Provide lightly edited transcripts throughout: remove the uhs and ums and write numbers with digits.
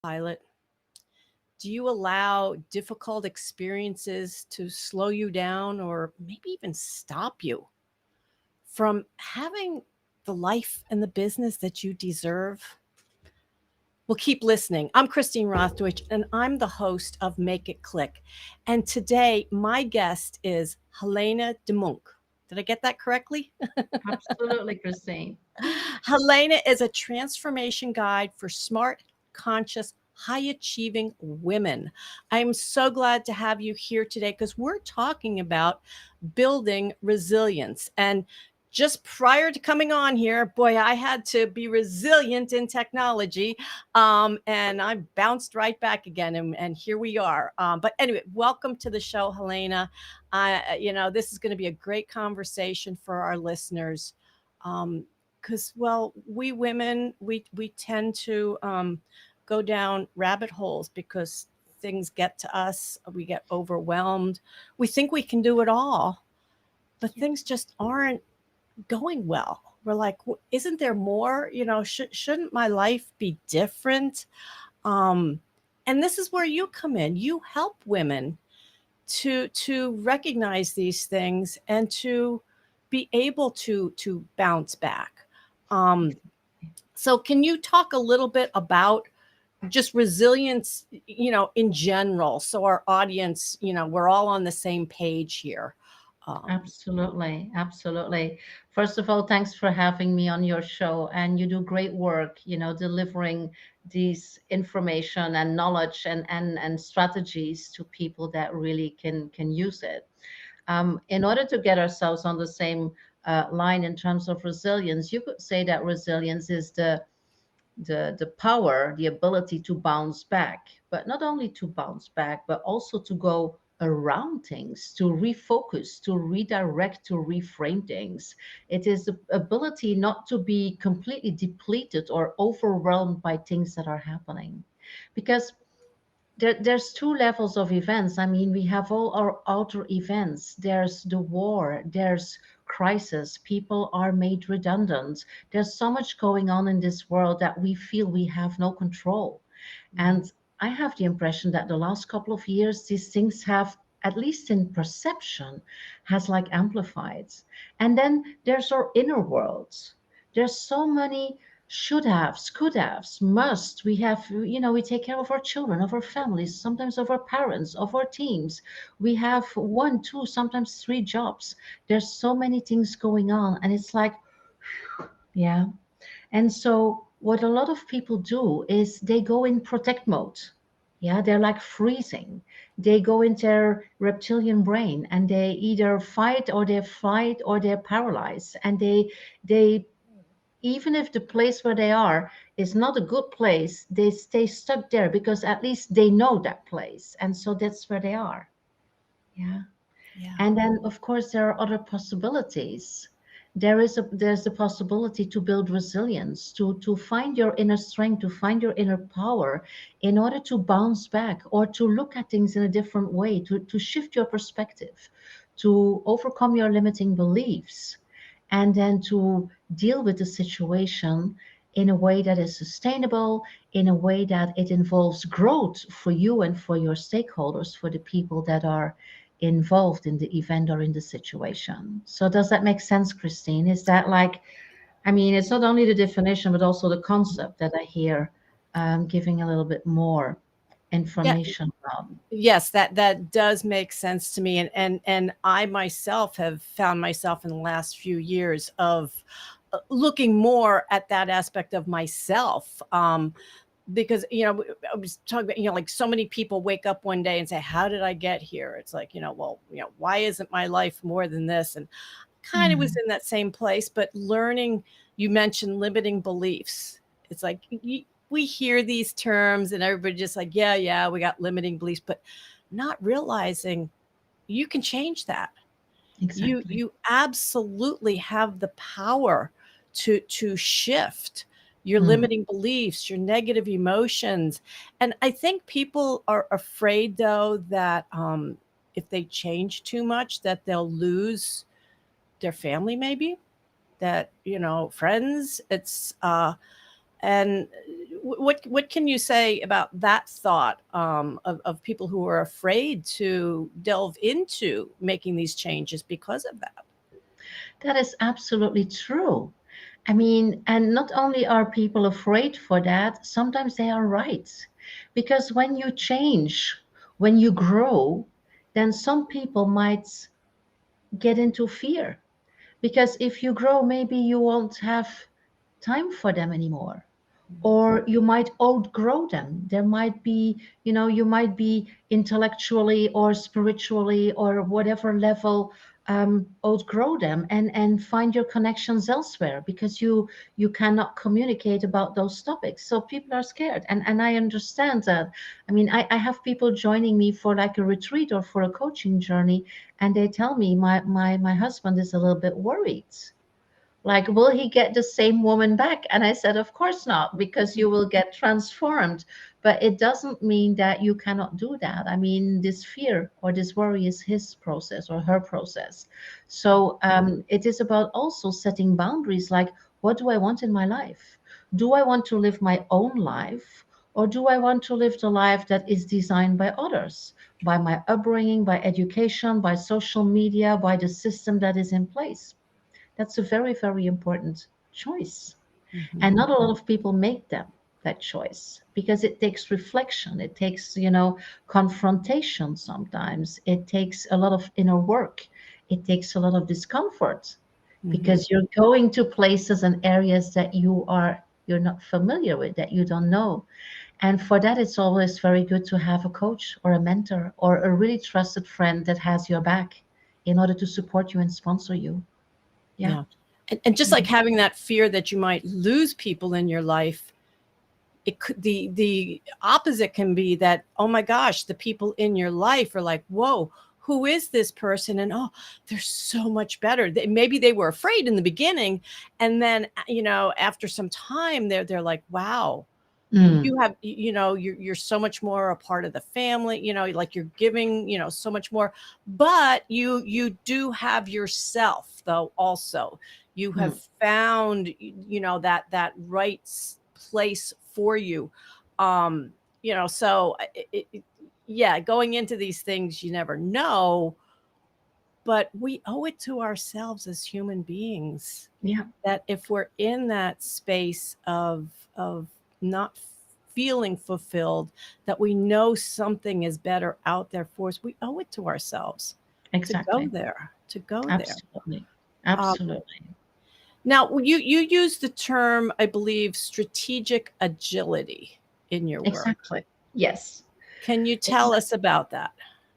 Pilot, do you allow difficult experiences to slow you down or maybe even stop you from having the life and the business that you deserve? Well, keep listening. I'm Christine Rothdeutsch, and I'm the host of Make It Click. And today, my guest is Helena de Munk. Did I get that correctly? Absolutely, Christine. Helena is a transformation guide for smart, conscious, high achieving women. I am so glad to have you here today because we're talking about building resilience. And just prior to coming on here, boy, I had to be resilient in technology. And I bounced right back again. And here we are. But anyway, welcome to the show, Helena. This is going to be a great conversation for our listeners. Because well, we women, we tend to go down rabbit holes because things get to us, we get overwhelmed, we think we can do it all, but Yeah. things just aren't going well. We're like, isn't there more? Shouldn't my life be different? um and this is where you come in. You help women to recognize these things and to be able to bounce back. um Exactly. so can you talk a little bit about just resilience, in general, so our audience, we're all on the same page here. um Absolutely. Absolutely. First of all, thanks for having me on your show. And you do great work, delivering these information and knowledge and strategies to people that really can use it. In order to get ourselves on the same line in terms of resilience, you could say that resilience is the power, the ability to bounce back, but not only to bounce back, but also to go around things, to refocus, to redirect, to reframe things. It is the ability not to be completely depleted or overwhelmed by things that are happening. Because there's two levels of events. I mean, we have all our outer events. There's the war, there's crisis, people are made redundant. There's so much going on in this world that we feel we have no control. mhm. And I have the impression that the last couple of years, these things have, at least in perception, has like amplified. And then there's our inner worlds. There's so many should haves, could haves, must. We have, we take care of our children, of our families, sometimes of our parents, of our teams. We have one, two, sometimes three jobs. There's so many things going on. And it's like, yeah. And so what a lot of people do is they go in protect mode. Yeah, they're like freezing. They go into their reptilian brain and they either fight or they flight or they're paralyzed. And they even if the place where they are is not a good place, they stay stuck there because at least they know that place. And so that's where they are. Yeah. Yeah. And then of course there are other possibilities. There's the possibility to build resilience, to find your inner strength, to find your inner power in order to bounce back or to look at things in a different way, to shift your perspective, to overcome your limiting beliefs, and then to deal with the situation in a way that is sustainable, in a way that it involves growth for you and for your stakeholders, for the people that are involved in the event or in the situation. So does that make sense, Christine? Is that like, I mean, it's not only the definition, but also the concept that I hear giving a little bit more Yeah. information about. Yes, that does make sense to me. And I myself have found myself in the last few years of looking more at that aspect of myself. Because I was talking about, like, so many people wake up one day and say, how did I get here? It's like, well, why isn't my life more than this? And kind of was Mm, in that same place, but learning. You mentioned limiting beliefs. It's like, we hear these terms and everybody just like, yeah, yeah, we got limiting beliefs, but not realizing you can change that. you exactly. you absolutely have the power to shift your Mm, limiting beliefs, your negative emotions. And I think people are afraid, though, that if they change too much, that they'll lose their family, maybe, that, friends. It's And what can you say about that thought, of people who are afraid to delve into making these changes because of that? That is absolutely true. I mean, and not only are people afraid for that, sometimes they are right. Because when you change, when you grow, then some people might get into fear. Because if you grow, maybe you won't have time for them anymore, or you might outgrow them. There might be, you might be intellectually or spiritually or whatever level, outgrow them and find your connections elsewhere because you cannot communicate about those topics. So people are scared, and I understand that. I mean, I have people joining me for like a retreat or for a coaching journey, and they tell me my husband is a little bit worried, like, will he get the same woman back? And I said, of course not, because you will get transformed. But it doesn't mean that you cannot do that. I mean, this fear or this worry is his process or her process. So it is about also setting boundaries, like, what do I want in my life? Do I want to live my own life? Or do I want to live the life that is designed by others, by my upbringing, by education, by social media, by the system that is in place? That's a very, very important choice. Mhm. And not a lot of people make that choice because it takes reflection. It takes, confrontation sometimes. It takes a lot of inner work. It takes a lot of discomfort Mhm. because you're going to places and areas that you're not familiar with, that you don't know. And for that, it's always very good to have a coach or a mentor or a really trusted friend that has your back in order to support you and sponsor you. Yeah. Yeah. And just like having that fear that you might lose people in your life, it could, the opposite can be that, oh my gosh, the people in your life are like, whoa, who is this person? And oh, they're so much better. Maybe they were afraid in the beginning, and then after some time, they're like, wow, Mm. you have, you're so much more a part of the family, like you're giving, so much more. But you do have yourself, though. Also, you have Mm. found, that right place for you. um so yeah, going into these things, you never know, but we owe it to ourselves as human beings Yeah, that if we're in that space of not feeling fulfilled, that we know something is better out there for us, we owe it to ourselves to go exactly. there, to go there. Absolutely. um, Absolutely. Now, you use the term, I believe, strategic agility in your work. Exactly. Yes. Can you tell Exactly. us about that?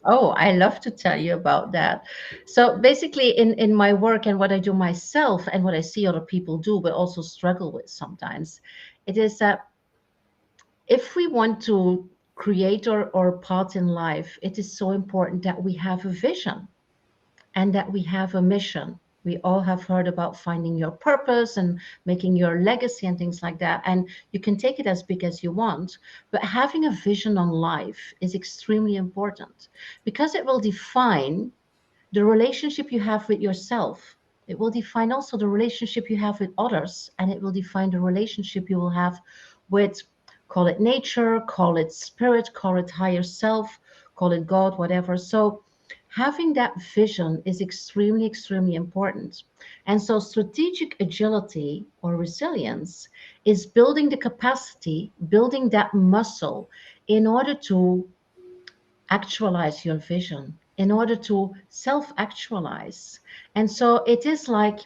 Oh, I love to tell you about that. So basically in my work and what I do myself and what I see other people do, but also struggle with sometimes, it is that if we want to create our path in life, it is so important that we have a vision and that we have a mission. We all have heard about finding your purpose and making your legacy and things like that. And you can take it as big as you want, but having a vision on life is extremely important because it will define the relationship you have with yourself. It will define also the relationship you have with others, and it will define the relationship you will have with, call it nature, call it spirit, call it higher self, call it God, whatever. So, having that vision is extremely, extremely important. And so, strategic agility or resilience is building the capacity, building that muscle in order to actualize your vision, in order to self actualize. And so it is like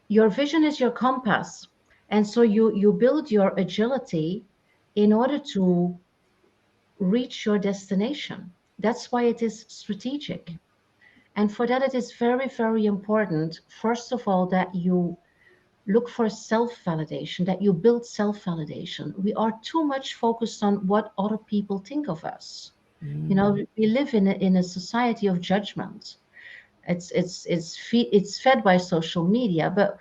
your vision is your compass. And so you build your agility in order to reach your destination. That's why it is strategic. And for that, it is very, very important, first of all, that you look for self validation, that you build self validation. We are too much focused on what other people think of us. We live in a society of judgment. It's fed by social media, but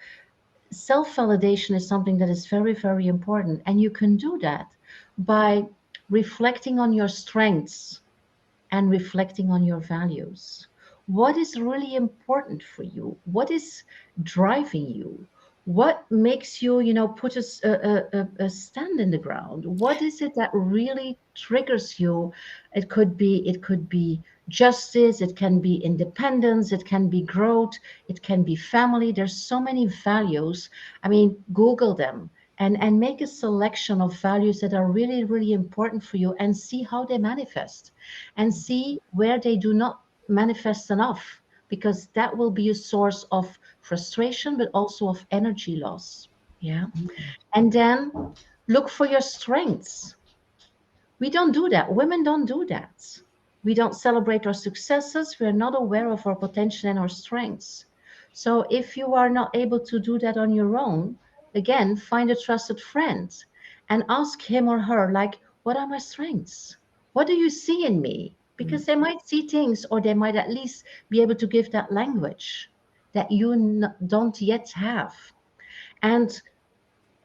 self validation is something that is very, very important, and you can do that by reflecting on your strengths and reflecting on your values. What is really important for you? What is driving you? What makes you, put a stand in the ground? What is it that really triggers you? It could be justice, it can be independence, it can be growth, it can be family. There's so many values. I mean, Google them and make a selection of values that are really, really important for you, and see how they manifest, and see where they do not manifest enough, because that will be a source of frustration, but also of energy loss. Yeah. Mhm. And then look for your strengths. We don't do that. Women don't do that. We don't celebrate our successes. We're not aware of our potential and our strengths. So if you are not able to do that on your own, again, find a trusted friend and ask him or her, like, what are my strengths? What do you see in me? Mhm. Because they might see things, or they might at least be able to give that language that you don't yet have. And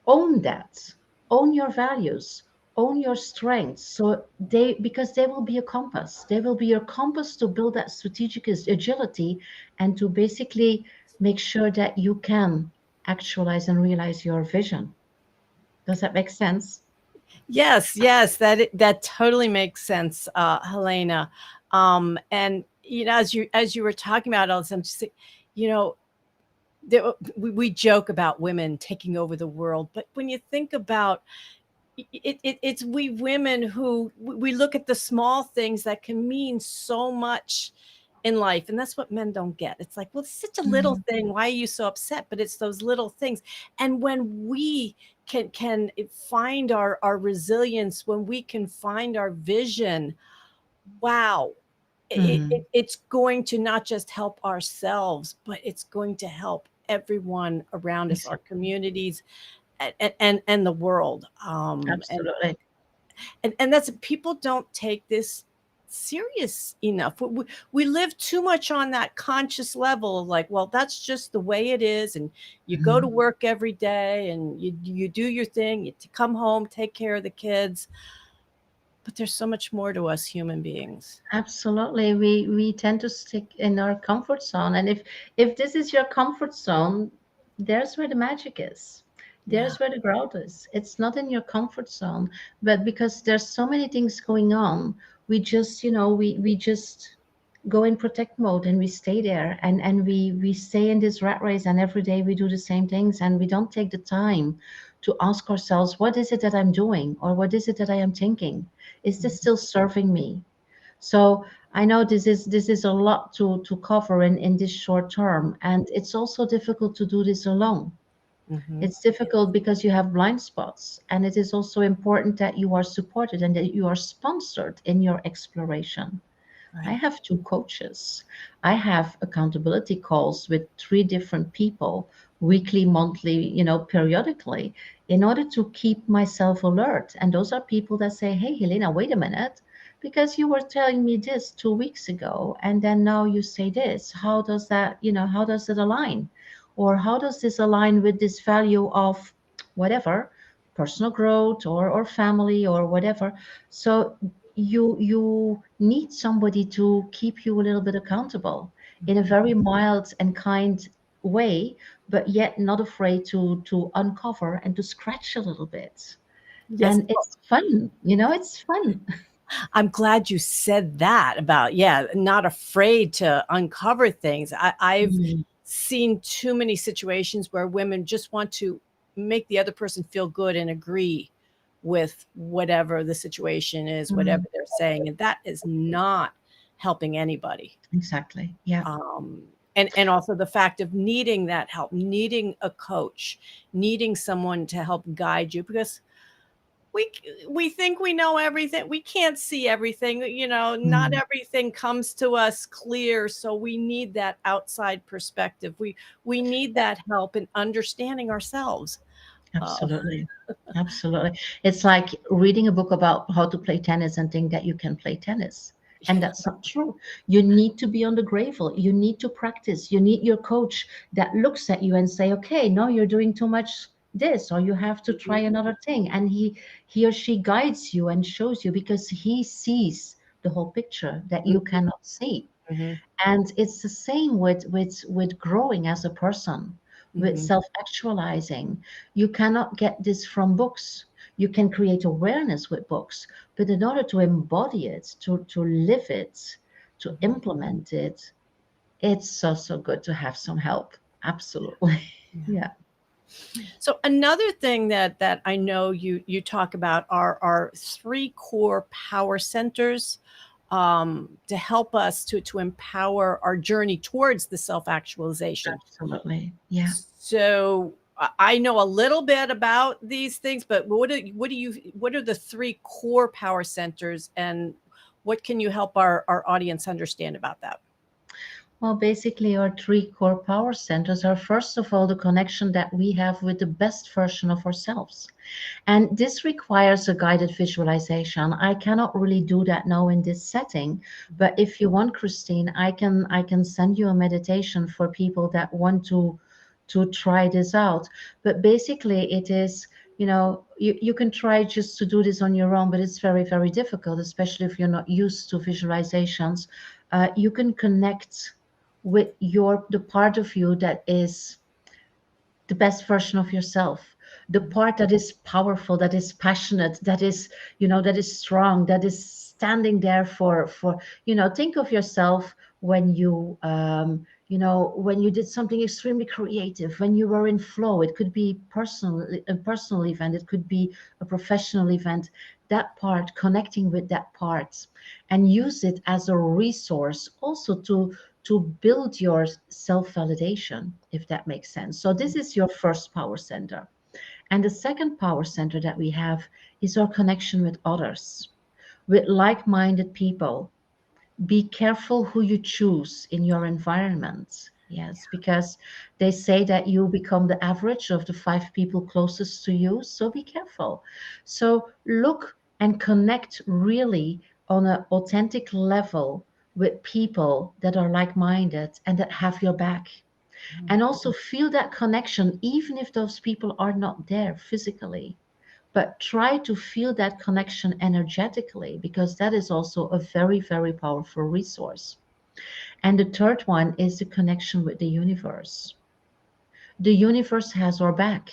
own that, own your values, own your strengths, so they, because they will be a compass, they will be your compass to build that strategic agility, and to basically make sure that you can actualize and realize your vision. Does that make sense? Yes, yes, that totally makes sense, Helena. And as you were talking about all this, I'm just, you know, we joke about women taking over the world, but when you think about it's we women who we look at the small things that can mean so much in life, and that's what men don't get. It's like, well, it's such a little Mhm. thing, why are you so upset? But it's those little things. And when we can find our resilience, when we can find our vision, wow, Mhm. it's going to not just help ourselves, but it's going to help everyone around us, our Exactly. communities, and the world. Absolutely. And that's, people don't take this serious enough. We live too much on that conscious level of like, well, that's just the way it is, and you go to Mhm. work every day and you do your thing, come home, take care of the kids. But there's so much more to us human beings. Absolutely. We tend to stick in our comfort zone. And if this is your comfort zone, there's where the magic is. Yeah. There's where the growth is. It's not in your comfort zone, but because there's so many things going on, we just go in protect mode, and we stay there, and we stay in this rat race, and every day we do the same things, and we don't take the time to ask ourselves, what is it that I'm doing, or what is it that I am thinking? Is this still serving me? So I know this is a lot to cover in this short term, and it's also difficult to do this alone. Mm-hmm. It's difficult because you have blind spots, and it is also important that you are supported and that you are sponsored in your exploration. I Right. have two coaches. I have accountability calls with three different people, weekly, monthly, periodically, in order to keep myself alert. And those are people that say, hey, Helena, wait a minute, because you were telling me this 2 weeks ago, and then now you say this. How does it align? Or how does this align with this value of whatever, personal growth, or family, or whatever? So you need somebody to keep you a little bit accountable in a very mild and kind way, but yet not afraid to uncover and to scratch a little bit. Yes. And it's fun, it's fun. I'm glad you said that about, yeah, not afraid to uncover things. I've Mm, seen too many situations where women just want to make the other person feel good and agree with whatever the situation is, whatever mm, they're saying, and that is not helping anybody. exactly. Yeah. Um, and also the fact of needing that help, needing a coach, needing someone to help guide you, because we we think we know everything. We can't see everything. Not Mm, everything comes to us clear, so we need that outside perspective. We need that help in understanding ourselves. uh, absolutely. Absolutely. It's like reading a book about how to play tennis and think that you can play tennis. And that's not true. You need to be on the gravel. You need to practice. You need your coach that looks at you and say, okay, no, you're doing too much this, or you have to try Mhm, another thing. And he or she guides you and shows you, because he sees the whole picture that you mhm, cannot see. mhm, And it's the same with growing as a person. with Hmm. self-actualizing. You cannot get this from books. You can create awareness with books, but in order to embody it, to live it, to Hmm. implement it, it's so, so good to have some help. Absolutely. Yeah. Yeah, So another thing that I know you talk about are our three core power centers, to help us to empower our journey towards the self actualization. absolutely. Yeah. So I know a little bit about these things, but what are the three core power centers, and what can you help our audience understand about that? Well, basically, our three core power centers are first of all the connection that we have with the best version of ourselves. And this requires a guided visualization. I cannot really do that now in this setting, but if you want, Christine, I can send you a meditation for people that want to try this out. But basically it is, you can try just to do this on your own, but it's very, very difficult, especially if you're not used to visualizations. You can connect with the part of you that is the best version of yourself, the part that is powerful, that is passionate, that is strong, that is standing there for think of yourself when when you did something extremely creative, when you were in flow. It could be a personal event, it could be a professional event. That part, connecting with that part, and use it as a resource also to build your self validation, if that makes sense. So, this is your first power center. And the second power center that we have is our connection with others, with like minded people. Be careful who you choose in your environment. Yes, because they say that you become the average of the five people closest to you. So be careful. So look and connect really on an authentic level with people that are like minded and that have your back. And also feel that connection, even if those people are not there physically, but try to feel that connection energetically, because that is also a very, very powerful resource. And the third one is the connection with the universe. The universe has our back.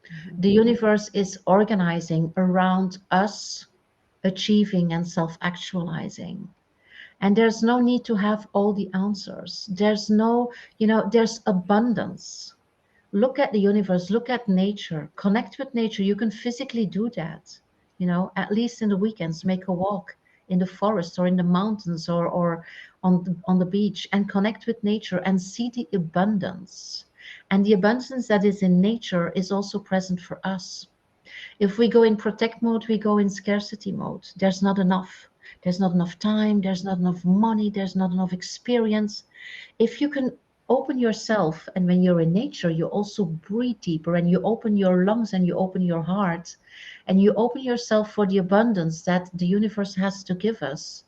Mhm. The universe is organizing around us achieving and self actualizing. And there's no need to have all the answers. There's no, there's abundance. Look at the universe, look at nature, connect with nature. You can physically do that, at least in the weekends. Make a walk in the forest or in the mountains, or on the beach, and connect with nature and see the abundance. And the abundance that is in nature is also present for us. If we go in protect mode, we go in scarcity mode. There's not enough. There's not enough time, there's not enough money, there's not enough experience. If you can open yourself, and when you're in nature, you also breathe deeper, and you open your lungs, and you open your heart, and you open yourself for the abundance that the universe has to give us.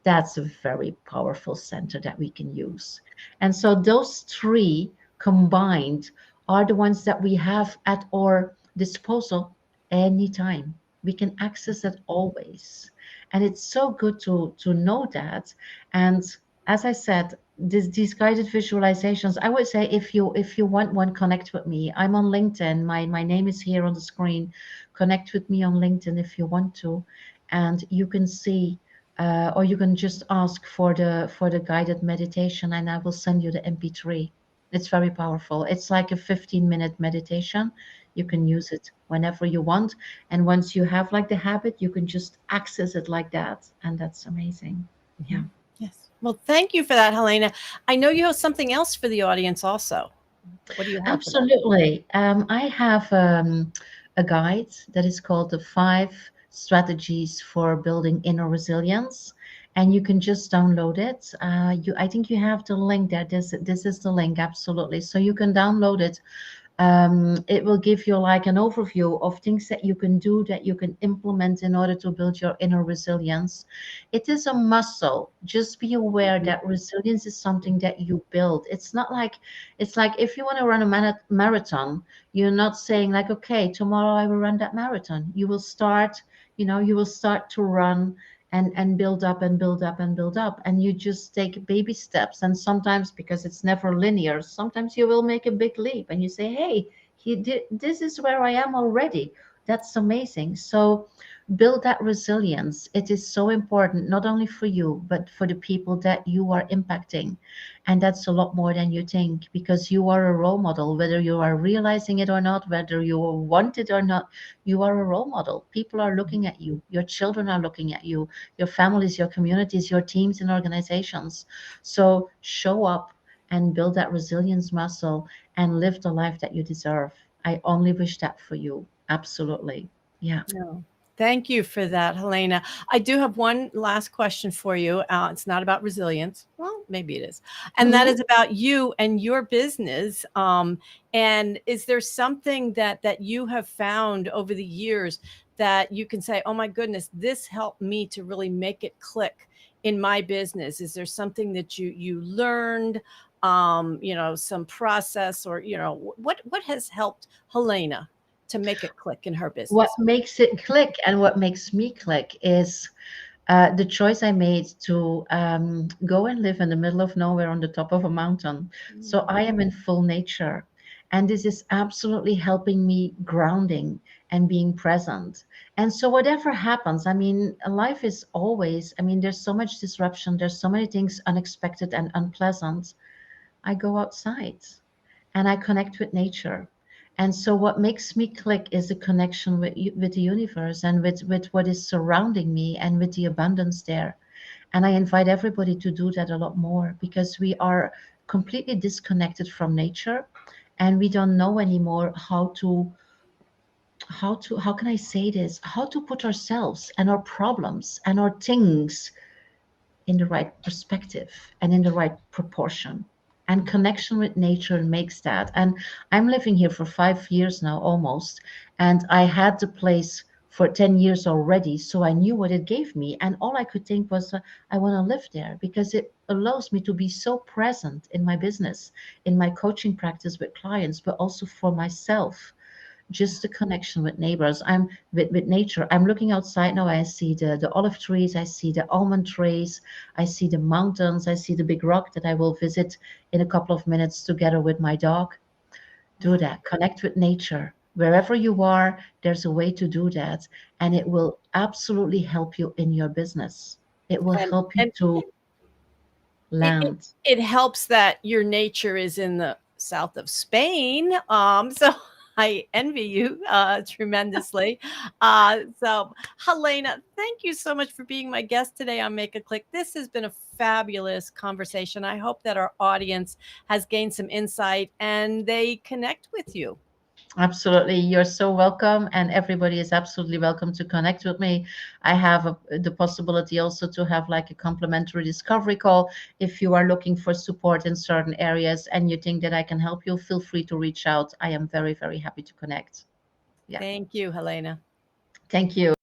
That's a very powerful center that we can use. And so those three combined are the ones that we have at our disposal anytime. We can access it always. And it's so good to know that. And as I said, these guided visualizations, I would say, if you want one, connect with me. I'm on LinkedIn. My name is here on the screen. Connect with me on LinkedIn if you want to. And you can see, or you can just ask for the guided meditation, and I will send you the MP3. It's very powerful. It's like a 15-minute meditation. You can use it whenever you want, and once you have like the habit, you can just access it like that, and that's amazing. Yeah. Mhm. Yes. Well, thank you for that, Helena. I know you have something else for the audience also. What do you have for them? Absolutely. I have a guide that is called the 5 strategies for building inner resilience, and you can just download it. I think you have the link there. This is the link, absolutely. So you can download it. It will give you like an overview of things that you can do, that you can implement in order to build your inner resilience. It is a muscle. Just be aware Mhm. that resilience is something that you build. It's like if you want to run a marathon, you're not saying like, okay, tomorrow I will run that marathon. You will start to run and build up and build up and build up, and you just take baby steps. And sometimes, because it's never linear, sometimes you will make a big leap and you say, hey, this is where I am already. That's amazing. So build that resilience. It is so important, not only for you but for the people that you are impacting. And that's a lot more than you think, because you are a role model, whether you are realizing it or not, whether you want it or not. You are a role model. People are looking at you. Your children are looking at you, your families, your communities, your teams and organizations. So show up and build that resilience muscle and live the life that you deserve. I only wish that for you. Absolutely. Yeah. No. Thank you for that, Helena. I do have one last question for you. It's not about resilience. Well, maybe it is. And that Mhm. is about you and your business. And is there something that you have found over the years that you can say, oh my goodness, this helped me to really make it click in my business? Is there something that you learned, some process, or, what has helped Helena to make it click in her What business? makes it click and what makes me click is the choice I made to go and live in the middle of nowhere on the top of a mountain. So Mm. I am in full nature. And this is absolutely helping me grounding and being present. And so, whatever happens, I mean, life is always, I mean, there's so much disruption, there's so many things unexpected and unpleasant. I go outside and I connect with nature. And so what makes me click is a connection with the universe and with what is surrounding me and with the abundance there. And I invite everybody to do that a lot more, because we are completely disconnected from nature and we don't know anymore how can I say this? How to put ourselves and our problems and our things in the right perspective and in the right proportion. And connection with nature makes that. And I'm living here for 5 years now almost. And I had the place for 10 years already. So I knew what it gave me. And all I could think was, I want to live there, because it allows me to be so present in my business, in my coaching practice with clients, but also for myself, just the connection with neighbors. I'm with nature. I'm looking outside now. I see the olive trees. I see the almond trees. I see the mountains. I see the big rock that I will visit in a couple of minutes together with my dog. Do Yeah. that. Connect with nature. Wherever you are, there's a way to do that, and it will absolutely help you in your business. It will And help you and to it, it land. it helps that your nature is in the south of Spain. So I envy you tremendously. So Helena, thank you so much for being my guest today on Make a Click. This has been a fabulous conversation. I hope that our audience has gained some insight and they connect with you. Absolutely. You're so welcome, and everybody is absolutely welcome to connect with me. I have the possibility also to have like a complimentary discovery call. If you are looking for support in certain areas and you think that I can help you, feel free to reach out. I am very, very happy to connect. Yeah. Thank you, Helena. Thank you.